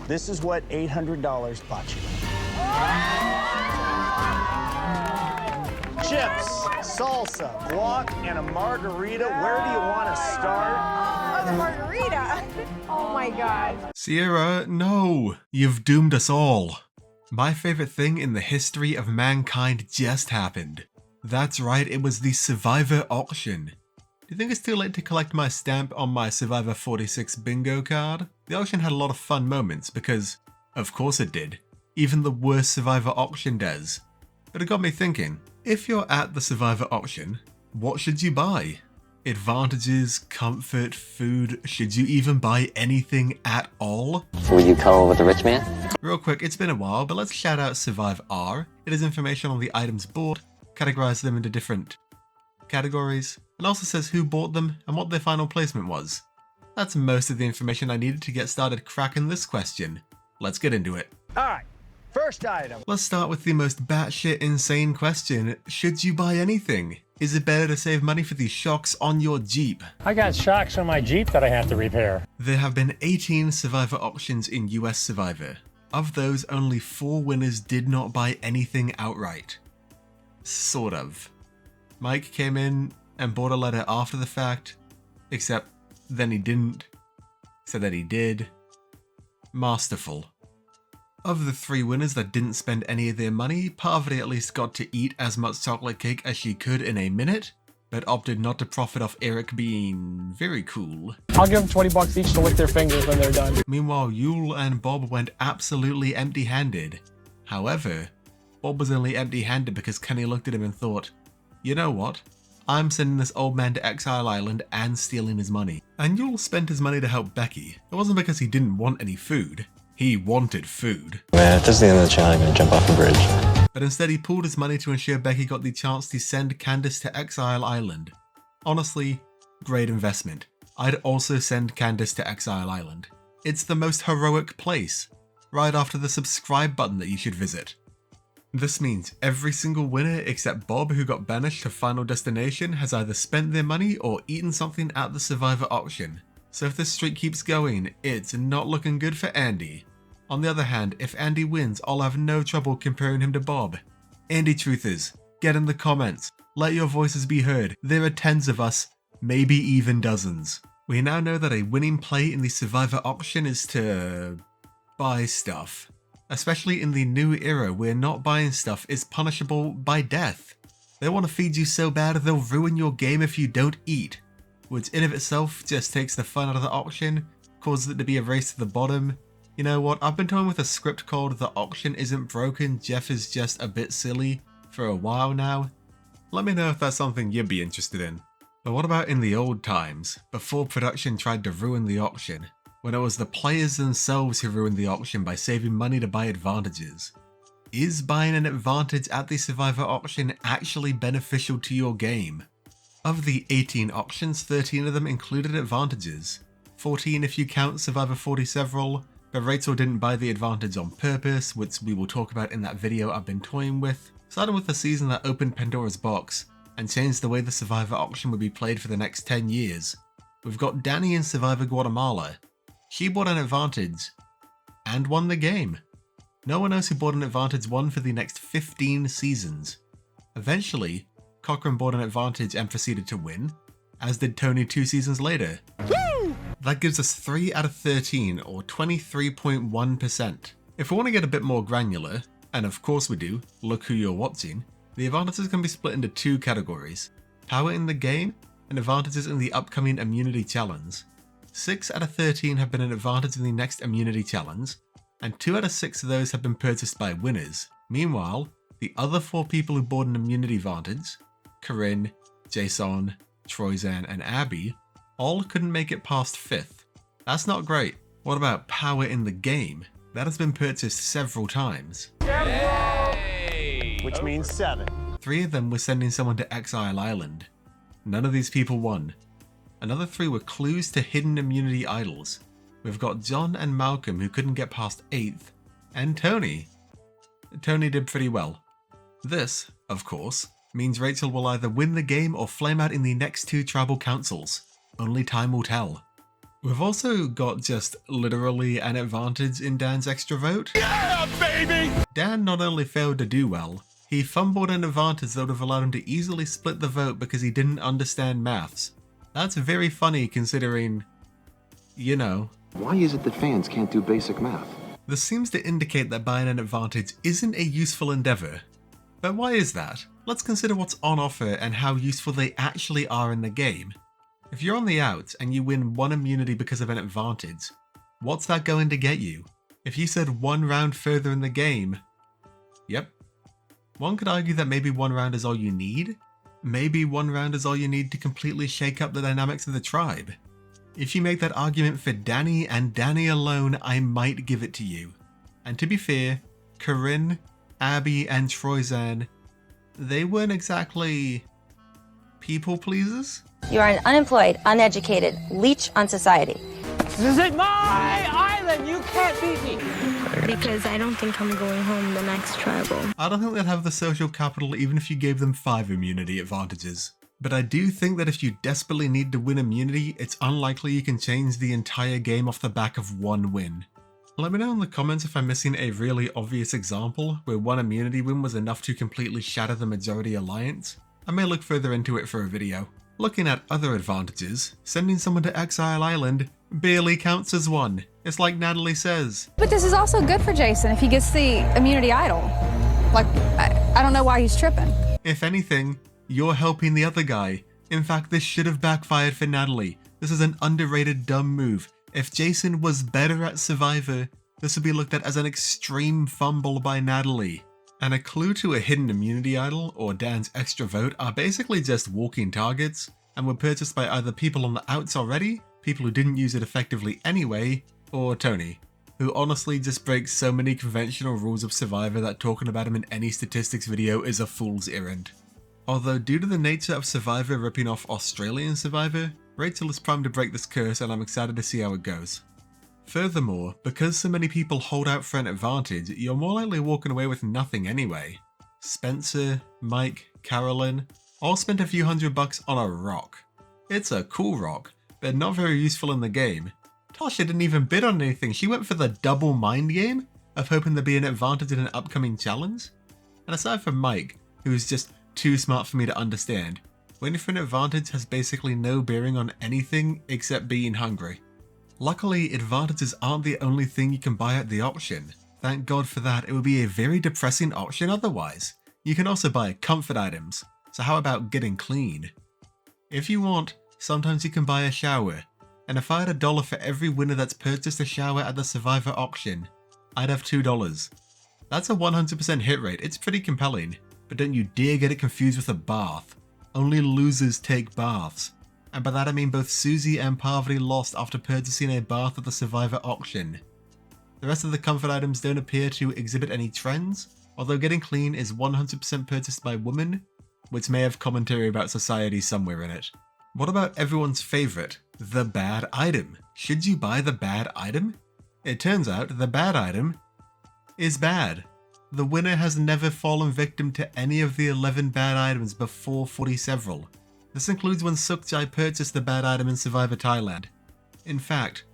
This is what $800 bought you. Chips, salsa, guac, and a margarita. Where do you want to start? Oh, the margarita. Oh my God. Sierra, no. You've doomed us all. My favorite thing in the history of mankind just happened. That's right, it was the Survivor auction. Do you think it's too late to collect my stamp on my Survivor 46 bingo card? The auction had a lot of fun moments because, of course it did. Even the worst Survivor auction does. But it got me thinking, if you're at the Survivor auction, what should you buy? Advantages, comfort, food, should you even buy anything at all? Will you cuddle with a rich man? Real quick, it's been a while, but let's shout out Survive R. It is information on the items bought, categorizes them into different categories, and also says who bought them and what their final placement was. That's most of the information I needed to get started cracking this question. Let's get into it. All right, first item. Let's start with the most batshit insane question. Should you buy anything? Is it better to save money for the shocks on your Jeep? I got shocks on my Jeep that I have to repair. There have been 18 Survivor auctions in US Survivor. Of those, only 4 winners did not buy anything outright. Sort of. Mike came in and bought a letter after the fact, except then he didn't, said that he did. Masterful. Of the 3 winners that didn't spend any of their money, Parvati at least got to eat as much chocolate cake as she could in a minute, but opted not to profit off Eric being very cool. I'll give them 20 bucks each to lick their fingers when they're done. Meanwhile, Yule and Bob went absolutely empty-handed. However, Bob was only empty-handed because Kenny looked at him and thought, you know what? I'm sending this old man to Exile Island and stealing his money. And Yule spent his money to help Becky. It wasn't because he didn't want any food. He wanted food. Man, if this is the end of the channel, I'm gonna jump off the bridge. But instead he pooled his money to ensure Becky got the chance to send Candace to Exile Island. Honestly, great investment. I'd also send Candace to Exile Island. It's the most heroic place, right after the subscribe button that you should visit. This means every single winner except Bob, who got banished to Final Destination, has either spent their money or eaten something at the Survivor auction. So if this streak keeps going, it's not looking good for Andy. On the other hand, if Andy wins, I'll have no trouble comparing him to Bob. Andy truthers, get in the comments. Let your voices be heard. There are tens of us, maybe even dozens. We now know that a winning play in the Survivor auction is to buy stuff. Especially in the new era where not buying stuff is punishable by death. They want to feed you so bad they'll ruin your game if you don't eat. Which in of itself just takes the fun out of the auction, causes it to be a race to the bottom. You know what, I've been toying with a script called The Auction Isn't Broken, Jeff is Just a Bit Silly for a while now. Let me know if that's something you'd be interested in. But what about in the old times, before production tried to ruin the auction? When it was the players themselves who ruined the auction by saving money to buy advantages. Is buying an advantage at the Survivor auction actually beneficial to your game? Of the 18 auctions, 13 of them included advantages. 14 if you count Survivor 40 several, but Rachel didn't buy the advantage on purpose, which we will talk about in that video I've been toying with. Starting with the season that opened Pandora's box and changed the way the Survivor auction would be played for the next 10 years. We've got Danny in Survivor Guatemala. She bought an advantage and won the game. No one else who bought an advantage won for the next 15 seasons. Eventually, Cochran bought an advantage and proceeded to win, as did Tony 2 seasons later. Woo! That gives us 3 out of 13, or 23.1%. If we want to get a bit more granular, and of course we do, look who you're watching, the advantages can be split into 2 categories. Power in the game, and advantages in the upcoming Immunity Challenge. 6 out of 13 have been an advantage in the next Immunity Challenge, and 2 out of 6 of those have been purchased by winners. Meanwhile, the other 4 people who bought an Immunity Advantage, Corinne, Jason, Troyzan, and Abby, all couldn't make it past 5th. That's not great. What about power in the game? That has been purchased several times. Yay! Which means 7. 3 of them were sending someone to Exile Island. None of these people won. Another 3 were clues to hidden immunity idols. We've got John and Malcolm who couldn't get past 8th, and Tony. Tony did pretty well. This, of course, means Rachel will either win the game or flame out in the next 2 tribal councils. Only time will tell. We've also got just literally an advantage in Dan's extra vote. Yeah, baby! Dan not only failed to do well, he fumbled an advantage that would have allowed him to easily split the vote because he didn't understand maths. That's very funny considering, you know. Why is it that fans can't do basic math? This seems to indicate that buying an advantage isn't a useful endeavor. But why is that? Let's consider what's on offer and how useful they actually are in the game. If you're on the outs and you win one immunity because of an advantage, what's that going to get you? If you said one round further in the game, yep. One could argue that maybe one round is all you need. Maybe one round is all you need to completely shake up the dynamics of the tribe. If you make that argument for Danny and Danny alone, I might give it to you. And to be fair, Corinne, Abby, and Troyzan, they weren't exactly people pleasers. You are an unemployed, uneducated leech on society. This isn't my island! You can't beat me! Because I don't think I'm going home the next tribal. I don't think they'd have the social capital even if you gave them 5 immunity advantages. But I do think that if you desperately need to win immunity, it's unlikely you can change the entire game off the back of one win. Let me know in the comments if I'm missing a really obvious example where one immunity win was enough to completely shatter the majority alliance. I may look further into it for a video. Looking at other advantages, sending someone to Exile Island barely counts as one. It's like Natalie says. But this is also good for Jason if he gets the immunity idol. Like, I don't know why he's tripping. If anything, you're helping the other guy. In fact, this should have backfired for Natalie. This is an underrated dumb move. If Jason was better at Survivor, this would be looked at as an extreme fumble by Natalie. And a clue to a hidden immunity idol or Dan's extra vote are basically just walking targets and were purchased by either people on the outs already, people who didn't use it effectively anyway, or Tony, who honestly just breaks so many conventional rules of Survivor that talking about him in any statistics video is a fool's errand. Although due to the nature of Survivor ripping off Australian Survivor, Rachel is primed to break this curse and I'm excited to see how it goes. Furthermore, because so many people hold out for an advantage, you're more likely walking away with nothing anyway. Spencer, Mike, Carolyn, all spent a few $100 on a rock. It's a cool rock, but not very useful in the game. Tasha didn't even bid on anything, she went for the double mind game of hoping there'd be an advantage in an upcoming challenge. And aside from Mike, who's just too smart for me to understand, waiting for an advantage has basically no bearing on anything except being hungry. Luckily, advantages aren't the only thing you can buy at the auction. Thank God for that, it would be a very depressing auction otherwise. You can also buy comfort items, so how about getting clean? If you want, sometimes you can buy a shower, and if I had $1 for every winner that's purchased a shower at the Survivor auction, I'd have $2. That's a 100% hit rate, it's pretty compelling, but don't you dare get it confused with a bath. Only losers take baths. And by that I mean both Susie and Parvati lost after purchasing a bath at the Survivor auction. The rest of the comfort items don't appear to exhibit any trends, although getting clean is 100% purchased by women, which may have commentary about society somewhere in it. What about everyone's favourite, the bad item? Should you buy the bad item? It turns out the bad item is bad. The winner has never fallen victim to any of the 11 bad items before 40 several. This includes when Sukjai purchased the bad item in Survivor Thailand. In fact,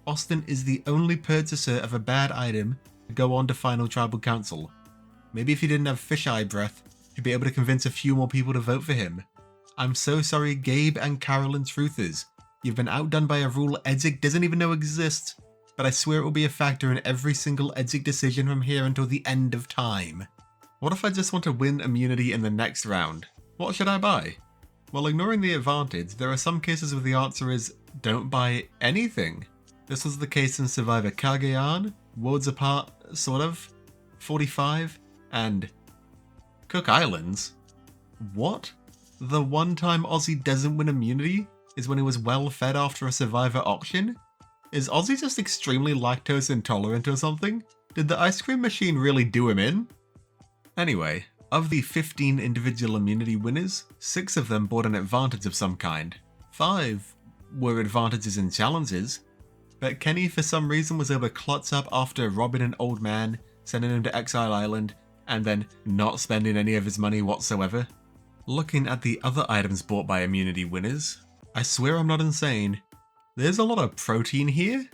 Austin is the only purchaser of a bad item to go on to Final Tribal Council. Maybe if he didn't have fisheye breath, he'd be able to convince a few more people to vote for him. I'm so sorry Gabe and Carolyn Truthers. You've been outdone by a rule Edzik doesn't even know exists, but I swear it will be a factor in every single Edzik decision from here until the end of time. What if I just want to win immunity in the next round? What should I buy? Well, ignoring the advantage, there are some cases where the answer is don't buy anything. This was the case in Survivor Cagayan, Worlds Apart, sort of, 45, and Cook Islands. What? The one time Aussie doesn't win immunity is when he was well fed after a Survivor auction? Is Aussie just extremely lactose intolerant or something? Did the ice cream machine really do him in? Anyway, of the 15 individual immunity winners, 6 of them bought an advantage of some kind. 5 were advantages in challenges, but Kenny for some reason was able to klutz up after robbing an old man, sending him to Exile Island, and then not spending any of his money whatsoever. Looking at the other items bought by immunity winners, I swear I'm not insane, There's a lot of protein here.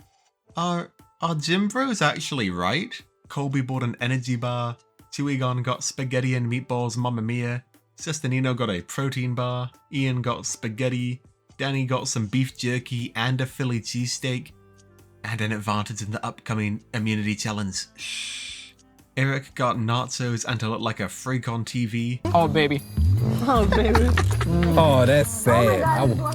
Are Gym Bros actually right? Colby bought an energy bar, Tuigon got spaghetti and meatballs Mamma Mia, Sestanino got a protein bar, Ian got spaghetti, Danny got some beef jerky and a Philly cheesesteak, and an advantage in the upcoming immunity challenge. Shh. Eric got nachos and to look like a freak on TV. Oh, baby. Oh, baby. Oh, that's sad.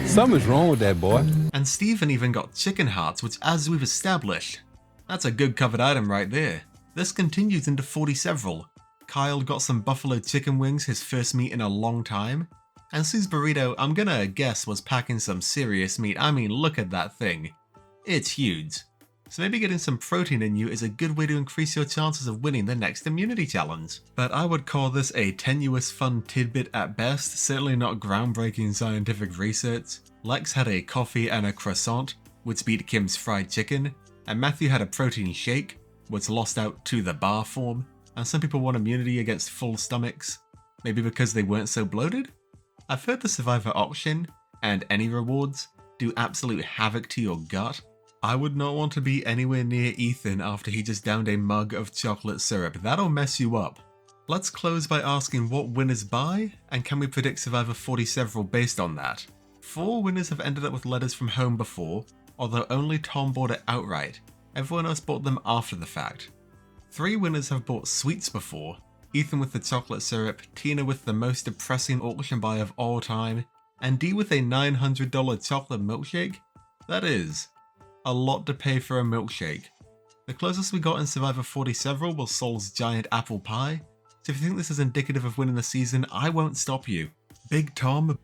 Something's wrong with that boy. And Steven even got chicken hearts, which, as we've established, that's a good covered item right there. This continues into 40 several. Kyle got some buffalo chicken wings, his first meat in a long time. And Sue's burrito, I'm gonna guess, was packing some serious meat. I mean, look at that thing. It's huge. So maybe getting some protein in you is a good way to increase your chances of winning the next immunity challenge. But I would call this a tenuous fun tidbit at best, certainly not groundbreaking scientific research. Lex had a coffee and a croissant, which beat Kim's fried chicken, and Matthew had a protein shake, which lost out to the bar form, and some people want immunity against full stomachs, maybe because they weren't so bloated? I've heard the Survivor auction, and any rewards, do absolute havoc to your gut. I would not want to be anywhere near Ethan after he just downed a mug of chocolate syrup. That'll mess you up. Let's close by asking what winners buy, and can we predict Survivor 40 several based on that? 4 winners have ended up with letters from home before, although only Tom bought it outright. Everyone else bought them after the fact. 3 winners have bought sweets before, Ethan with the chocolate syrup, Tina with the most depressing auction buy of all time, and Dee with a $900 chocolate milkshake? That is a lot to pay for a milkshake. The closest we got in Survivor 40 several was Saul's giant apple pie, so if you think this is indicative of winning the season, I won't stop you. Big Tom,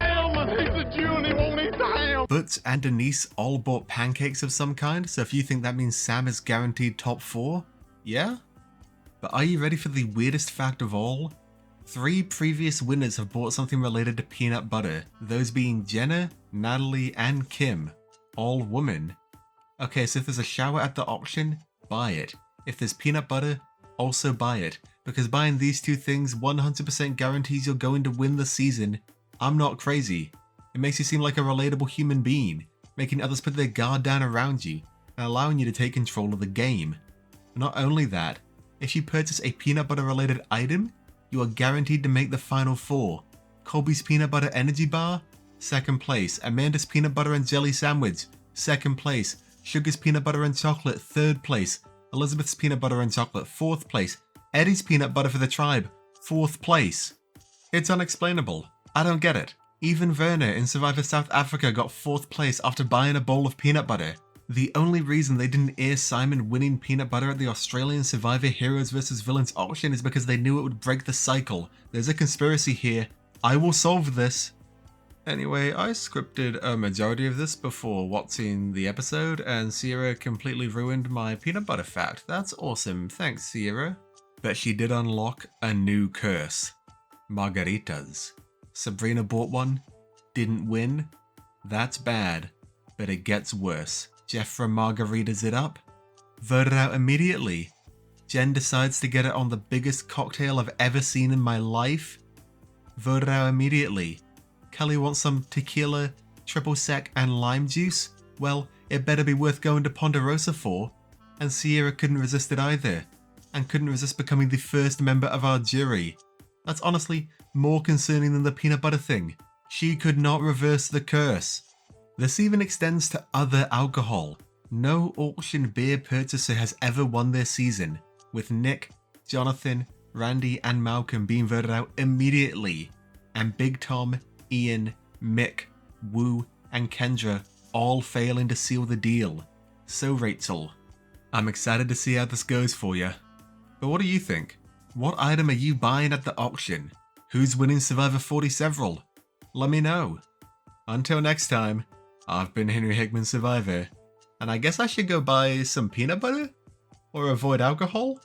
Butch and Denise all bought pancakes of some kind, so if you think that means Sam is guaranteed top 4, yeah? But are you ready for the weirdest fact of all? 3 previous winners have bought something related to peanut butter, those being Jenna, Natalie, and Kim, all women. Okay, so if there's a shower at the auction, buy it. If there's peanut butter, also buy it. Because buying these 2 things 100% guarantees you're going to win the season. I'm not crazy. It makes you seem like a relatable human being, making others put their guard down around you, and allowing you to take control of the game. Not only that, if you purchase a peanut butter related item, you are guaranteed to make the final 4. Colby's peanut butter energy bar, 2nd place. Amanda's peanut butter and jelly sandwich, 2nd place. Sugar's peanut butter and chocolate, 3rd place. Elizabeth's peanut butter and chocolate, 4th place. Eddie's peanut butter for the tribe, 4th place. It's unexplainable. I don't get it. Even Werner in Survivor South Africa got 4th place after buying a bowl of peanut butter. The only reason they didn't air Simon winning peanut butter at the Australian Survivor Heroes vs Villains auction is because they knew it would break the cycle. There's a conspiracy here. I will solve this. Anyway, I scripted a majority of this before watching the episode, and Sierra completely ruined my peanut butter fact. That's awesome. Thanks, Sierra. But she did unlock a new curse. Margaritas. Sabrina bought one. Didn't win. That's bad. But it gets worse. Jeffra margaritas it up. Voted out immediately. Jen decides to get it on the biggest cocktail I've ever seen in my life. Voted out immediately. Kelly wants some tequila, triple sec, and lime juice? Well, it better be worth going to Ponderosa for. And Sierra couldn't resist it either, and couldn't resist becoming the first member of our jury. That's honestly more concerning than the peanut butter thing. She could not reverse the curse. This even extends to other alcohol. No auction beer purchaser has ever won their season, with Nick, Jonathan, Randy, and Malcolm being voted out immediately, and Big Tom, Ian, Mick, Woo, and Kendra all failing to seal the deal. So Rachel, I'm excited to see how this goes for you. But what do you think? What item are you buying at the auction? Who's winning Survivor 40 several? Let me know. Until next time, I've been Henry Hickman Survivor, and I guess I should go buy some peanut butter? Or avoid alcohol?